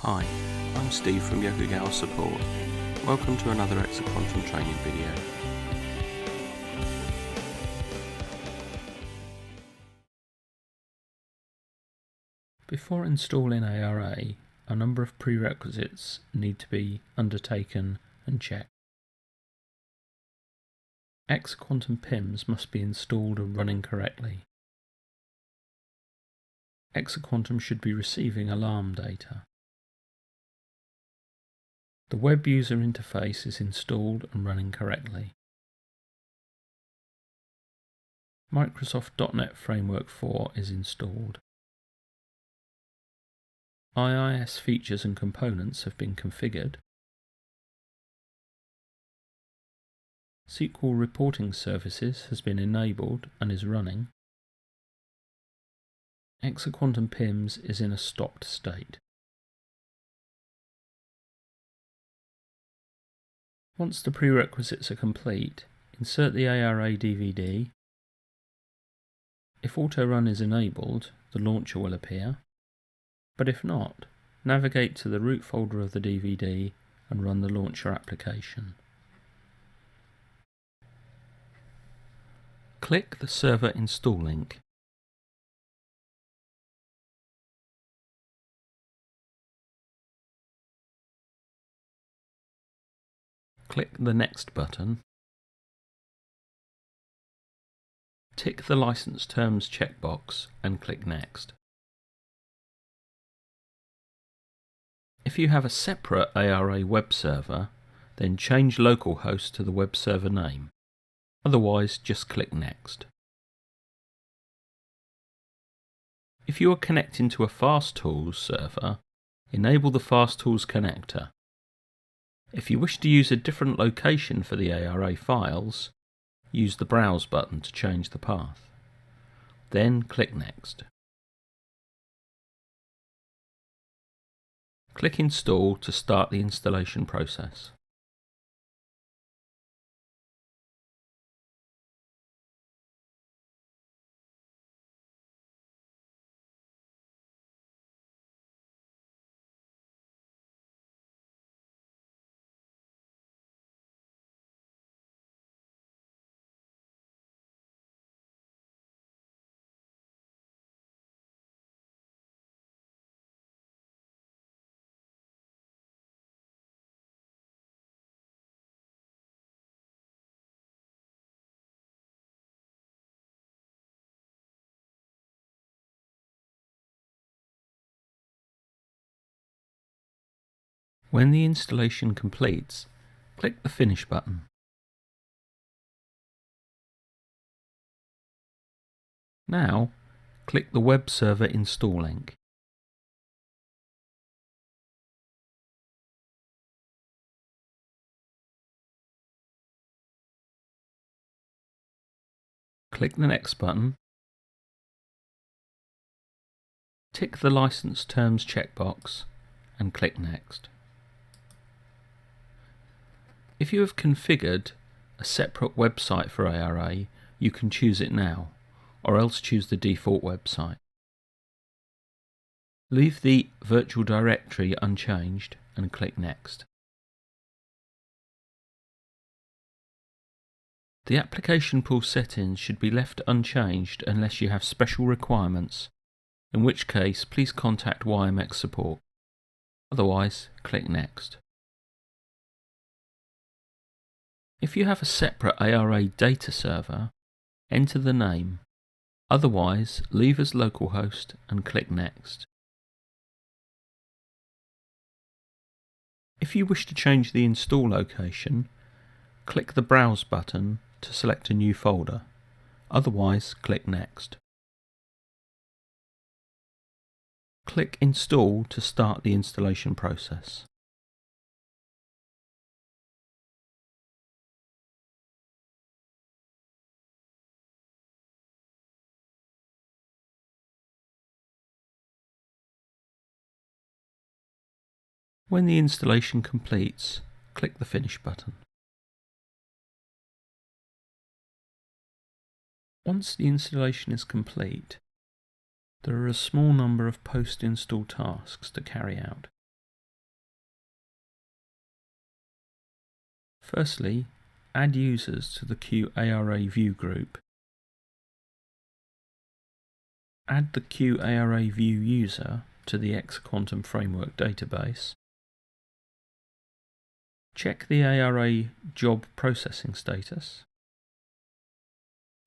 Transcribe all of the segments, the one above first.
Hi, I'm Steve from Yokogawa Support. Welcome to another Exaquantum training video. Before installing ARA, a number of prerequisites need to be undertaken and checked. Exaquantum PIMs must be installed and running correctly. Exaquantum should be receiving alarm data. The web user interface is installed and running correctly. Microsoft .NET Framework 4 is installed. IIS features and components have been configured. SQL reporting services has been enabled and is running. Exaquantum PIMs is in a stopped state. Once the prerequisites are complete, insert the ARA DVD. If auto-run is enabled, the launcher will appear, but if not, navigate to the root folder of the DVD and run the launcher application. Click the Server Install link. Click the Next button. Tick the License Terms checkbox and click Next. If you have a separate ARA web server, then change localhost to the web server name. Otherwise, just click Next. If you are connecting to a FastTools server, enable the FastTools connector. If you wish to use a different location for the ARA files, use the Browse button to change the path. Then click Next. Click Install to start the installation process. When the installation completes, click the Finish button. Now, click the Web Server Install link. Click the Next button. Tick the License Terms checkbox and click Next. If you have configured a separate website for ARA, you can choose it now, or else choose the default website. Leave the virtual directory unchanged and click Next. The application pool settings should be left unchanged unless you have special requirements, in which case please contact YMX support. Otherwise, click Next. If you have a separate ARA data server, enter the name. Otherwise, leave as localhost and click Next. If you wish to change the install location, click the Browse button to select a new folder. Otherwise, click Next. Click Install to start the installation process. When the installation completes, click the Finish button. Once the installation is complete, there are a small number of post-install tasks to carry out. Firstly, add users to the Co-ARA view group. Add the Co-ARA view user to the Exaquantum framework database. Check the ARA job processing status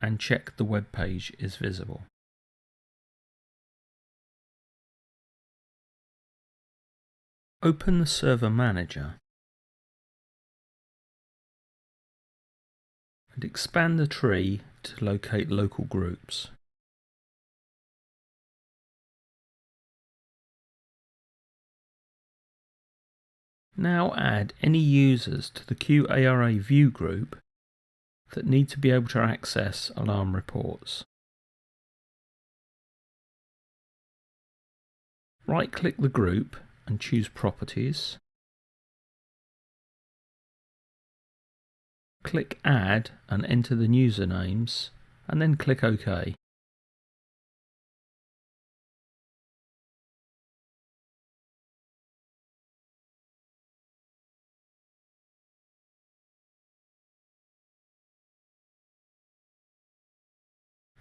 and check the web page is visible. Open the Server Manager and expand the tree to locate local groups. Now add any users to the Co-ARA view group that need to be able to access alarm reports. Right-click the group and choose Properties. Click Add and enter the usernames, and then click OK.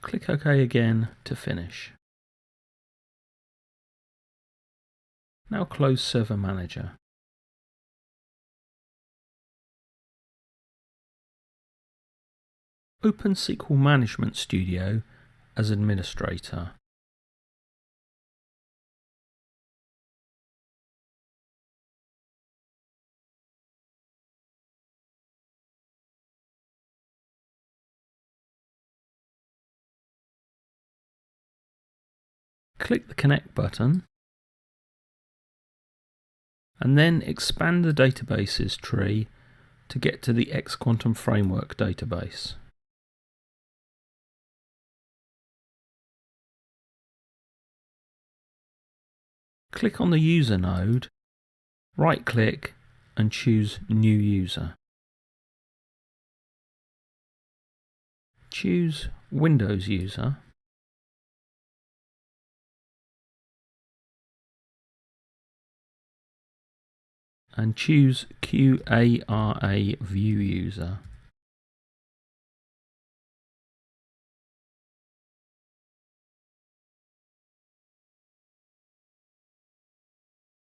Click OK again to finish. Now close Server Manager. Open SQL Management Studio as administrator. Click the Connect button and then expand the databases tree to get to the Exaquantum framework database. Click on the user node, right-click and choose New User. Choose Windows User and choose Co-ARA View User.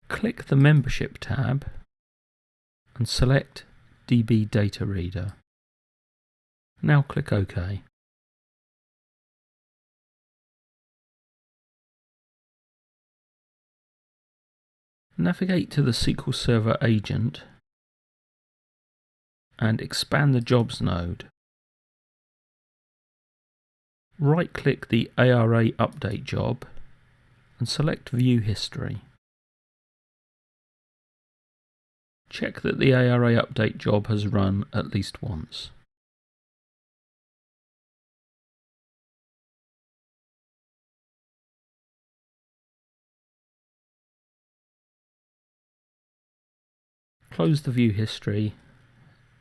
Click the Membership tab and select DB Data Reader. Now click OK. Navigate to the SQL Server agent and expand the Jobs node. Right-click the ARA Update job and select View History. Check that the ARA Update job has run at least once. Close the View History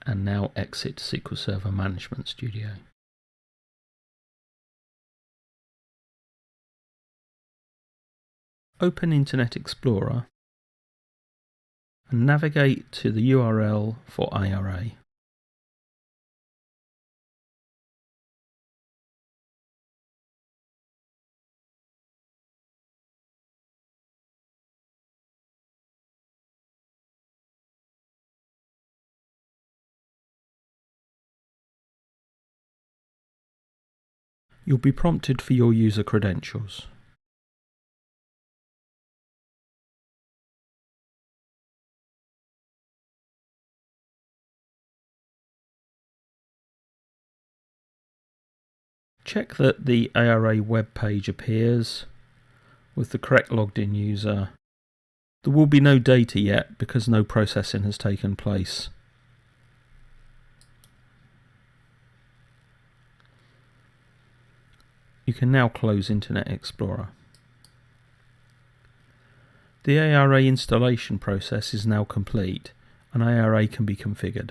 and now exit SQL Server Management Studio. Open Internet Explorer and navigate to the URL for ARA. You'll be prompted for your user credentials. Check that the ARA web page appears with the correct logged in user. There will be no data yet because no processing has taken place. You can now close Internet Explorer. The ARA installation process is now complete and ARA can be configured.